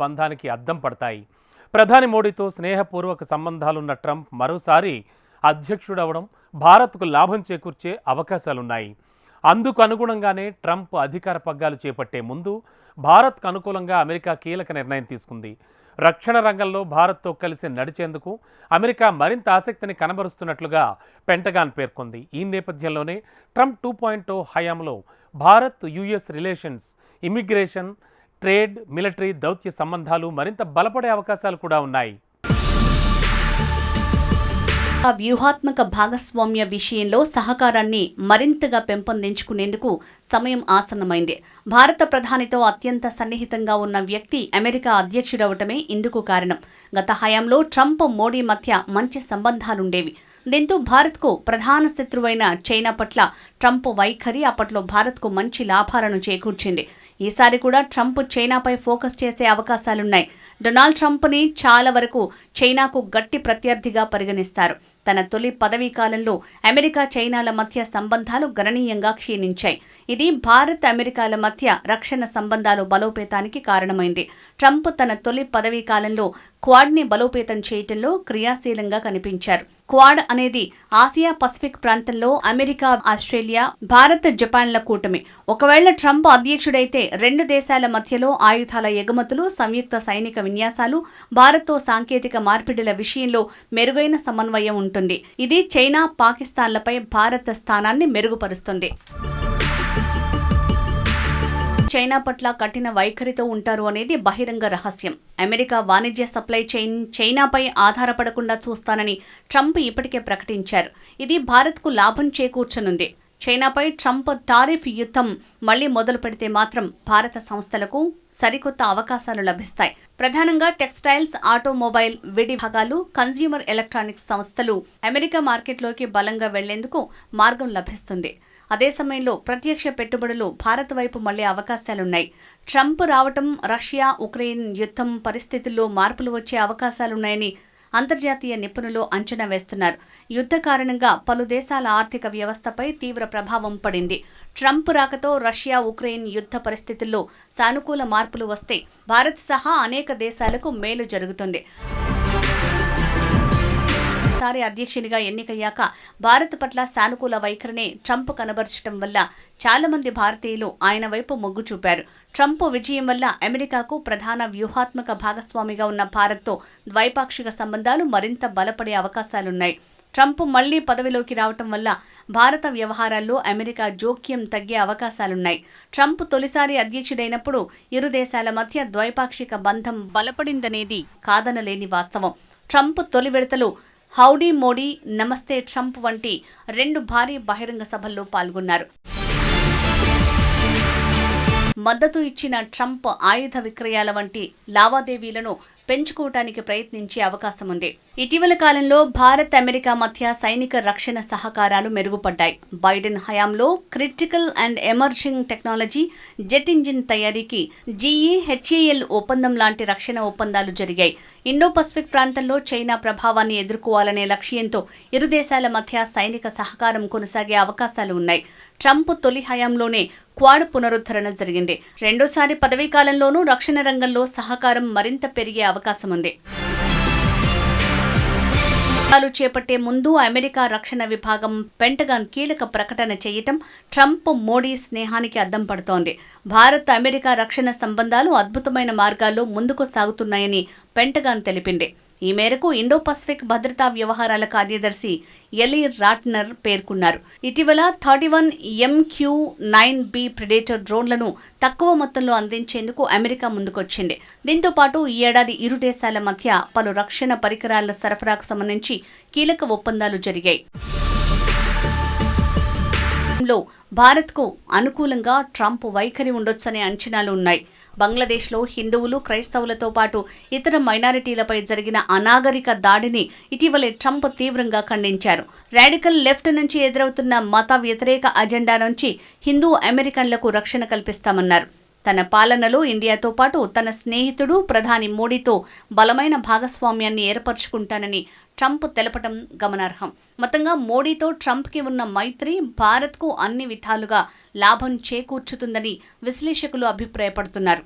బంధానికి అద్దం పడతాయి. ప్రధాని మోడీతో స్నేహపూర్వక సంబంధాలున్న ట్రంప్ మరోసారి అధ్యక్షుడవడం భారత్కు లాభం చేకూర్చే అవకాశాలున్నాయి. అందుకు అనుగుణంగానే ట్రంప్ అధికార పగ్గాలు చేపట్టే ముందు భారత్కు అనుకూలంగా అమెరికా కీలక నిర్ణయం తీసుకుంది. రక్షణ రంగంలో భారత్తో కలిసి నడిచేందుకు అమెరికా మరింత ఆసక్తిని కనబరుస్తున్నట్లుగా పెంటగాన్ పేర్కొంది. ఈ నేపథ్యంలోనే ట్రంప్ 2.0 హయాంలో Bharat US relations, immigration, trade, military, దౌత్య సంబంధాలు మరింత బలపడే అవకాశాలు కూడా ఉన్నాయి. వ్యూహాత్మక భాగస్వామ్య విషయంలో సహకారాన్ని మరింతగా పెంపొందించుకునేందుకు సమయం ఆసన్నమైంది. భారత ప్రధానితో అత్యంత సన్నిహితంగా ఉన్న వ్యక్తి అమెరికా అధ్యక్షుడవటమే ఇందుకు కారణం. గత హయాంలో ట్రంప్, మోడీ మధ్య మంచి సంబంధాలుండేవి. దీంతో భారత్కు ప్రధాన శత్రువైన చైనా పట్ల ట్రంప్ వైఖరి అప్పట్లో భారత్కు మంచి లాభాలను చేకూర్చింది. ఈసారి కూడా ట్రంప్ చైనాపై ఫోకస్ చేసే అవకాశాలున్నాయి. డొనాల్డ్ ట్రంప్ని చాలా వరకు చైనాకు గట్టి ప్రత్యర్థిగా పరిగణిస్తారు. తన తొలి పదవీ కాలంలో అమెరికా, చైనాల మధ్య సంబంధాలు గణనీయంగా క్షీణించాయి. ఇది భారత్, అమెరికాల మధ్య రక్షణ సంబంధాలు బలోపేతానికి కారణమైంది. ట్రంప్ తన తొలి పదవీ కాలంలో క్వాడ్ని బలోపేతం చేయటంలో క్రియాశీలంగా కనిపించారు. క్వాడ్ అనేది ఆసియా పసిఫిక్ ప్రాంతంలో అమెరికా, ఆస్ట్రేలియా, భారత్, జపాన్ల కూటమి. ఒకవేళ ట్రంప్ అధ్యక్షుడైతే రెండు దేశాల మధ్యలో ఆయుధాల ఎగుమతులు, సంయుక్త సైనిక విన్యాసాలు, భారత్తో సాంకేతిక మార్పిడిల విషయంలో మెరుగైన సమన్వయం ఉంటుంది. ఇది చైనా, పాకిస్తాన్లపై భారత్ స్థానాన్ని మెరుగుపరుస్తుంది. చైనా పట్ల కఠిన వైఖరితో ఉంటారు అనేది బహిరంగ రహస్యం. అమెరికా వాణిజ్య సప్లై చైన్ చైనాపై ఆధారపడకుండా చూస్తానని ట్రంప్ ఇప్పటికే ప్రకటించారు. ఇది భారత్కు లాభం చేకూర్చనుంది. చైనాపై ట్రంప్ టారిఫ్ యుద్ధం మళ్లీ మొదలు పెడితే మాత్రం భారత సంస్థలకు సరికొత్త అవకాశాలు లభిస్తాయి. ప్రధానంగా టెక్స్టైల్స్, ఆటోమొబైల్, విడి భాగాలు, కన్స్యూమర్ ఎలక్ట్రానిక్స్ సంస్థలు అమెరికా మార్కెట్లోకి బలంగా వెళ్లేందుకు మార్గం లభిస్తుంది. అదే సమయంలో ప్రత్యక్ష పెట్టుబడులు భారత్ వైపు మళ్లే అవకాశాలున్నాయి. ట్రంప్ రావటం, రష్యా, ఉక్రెయిన్ యుద్ధం పరిస్థితుల్లో మార్పులు వచ్చే అవకాశాలున్నాయని అంతర్జాతీయ నిపుణులు అంచనా వేస్తున్నారు. యుద్ధ కారణంగా పలు దేశాల ఆర్థిక వ్యవస్థపై తీవ్ర ప్రభావం పడింది. ట్రంప్ రాకతో రష్యా, ఉక్రెయిన్ యుద్ధ పరిస్థితుల్లో సానుకూల మార్పులు వస్తే భారత్ సహా అనేక దేశాలకు మేలు జరుగుతుంది. సారి అధ్యక్షునిగా ఎన్నికయ్యాక భారత్ పట్ల సానుకూల వైఖరిని ట్రంప్ కనబరచడం వల్ల చాలా మంది భారతీయులు ఆయన వైపు మొగ్గు చూపారు. ట్రంప్ విజయం వల్ల అమెరికాకు ప్రధాన వ్యూహాత్మక భాగస్వామిగా ఉన్న భారత్తో ద్వైపాక్షిక సంబంధాలు మరింత బలపడే అవకాశాలున్నాయి. ట్రంప్ మళ్లీ పదవిలోకి రావటం వల్ల భారత వ్యవహారాల్లో అమెరికా జోక్యం తగ్గే అవకాశాలున్నాయి. ట్రంప్ తొలిసారి అధ్యక్షుడైనప్పుడు ఇరు దేశాల మధ్య ద్వైపాక్షిక బంధం బలపడిందనేది కాదనలేని వాస్తవం. ట్రంప్ తొలి విడతలు హౌడీ మోడీ, నమస్తే ట్రంప్ వంటి 2 భారీ బహిరంగ సభల్లో పాల్గొన్నారు. మద్దతు ఇచ్చిన ట్రంప్ ఆయుధ విక్రయాల వంటి లావాదేవీలను పెంచుకోవటానికి ప్రయత్నించే అవకాశం ఉంది. ఇటీవల కాలంలో భారత్, అమెరికా మధ్య సైనిక రక్షణ సహకారాలు మెరుగుపడ్డాయి. బైడెన్ హయాంలో critical and emerging technology, jet engine తయారీకి GE-HAL ఒప్పందం లాంటి రక్షణ ఒప్పందాలు జరిగాయి. ఇండో పసిఫిక్ ప్రాంతంలో చైనా ప్రభావాన్ని ఎదుర్కోవాలనే లక్ష్యంతో ఇరు దేశాల మధ్య సైనిక సహకారం కొనసాగే అవకాశాలు ఉన్నాయి. ట్రంప్ తొలి హయాంలోనే క్వాడ్ పునరుద్ధరణ జరిగింది. రెండోసారి పదవీకాలంలోనూ రక్షణ రంగంలో సహకారం మరింత పెరిగే అవకాశం ఉంది. చేపట్టే ముందు అమెరికా రక్షణ విభాగం పెంటగాన్ కీలక ప్రకటన చేయటం ట్రంప్, మోడీ స్నేహానికి అద్దం పడుతోంది. భారత్, అమెరికా రక్షణ సంబంధాలు అద్భుతమైన మార్గాల్లో ముందుకు సాగుతున్నాయని పెంటగాన్ తెలిపింది. ఈ మేరకు ఇండో పసిఫిక్ భద్రతా వ్యవహారాల కార్యదర్శి ఎలీ రాట్నర్ పేర్కొన్నారు. ఇటీవల 31 MQ-9B ప్రెడేటర్ డ్రోన్లను తక్కువ మొత్తంలో అందించేందుకు అమెరికా ముందుకొచ్చింది. దీంతో పాటు ఈ ఏడాది ఇరు దేశాల మధ్య పలు రక్షణ పరికరాల సరఫరాకు సంబంధించి కీలక ఒప్పందాలు జరిగాయి. భారత్కు అనుకూలంగా ట్రంప్ వైఖరి ఉండొచ్చనే అంచనాలు ఉన్నాయి. బంగ్లాదేశ్లో హిందువులు, క్రైస్తవులతో పాటు ఇతర మైనారిటీలపై జరిగిన అనాగరిక దాడిని ఇటీవలే ట్రంప్ తీవ్రంగా ఖండించారు. రాడికల్ లెఫ్ట్ నుంచి ఎదురవుతున్న మత వ్యతిరేక అజెండా నుంచి హిందూ అమెరికన్లకు రక్షణ కల్పిస్తామన్నారు. తన పాలనలో ఇండియాతో పాటు తన స్నేహితుడు ప్రధాని మోడీతో బలమైన భాగస్వామ్యాన్ని ఏర్పరచుకుంటానని ట్రంప్ తెలపడం గమనార్హం. మొత్తంగా మోడీతో ట్రంప్కి ఉన్న మైత్రి భారత్కు అన్ని విధాలుగా లాభం చేకూర్చుతుందని విశ్లేషకులు అభిప్రాయపడుతున్నారు.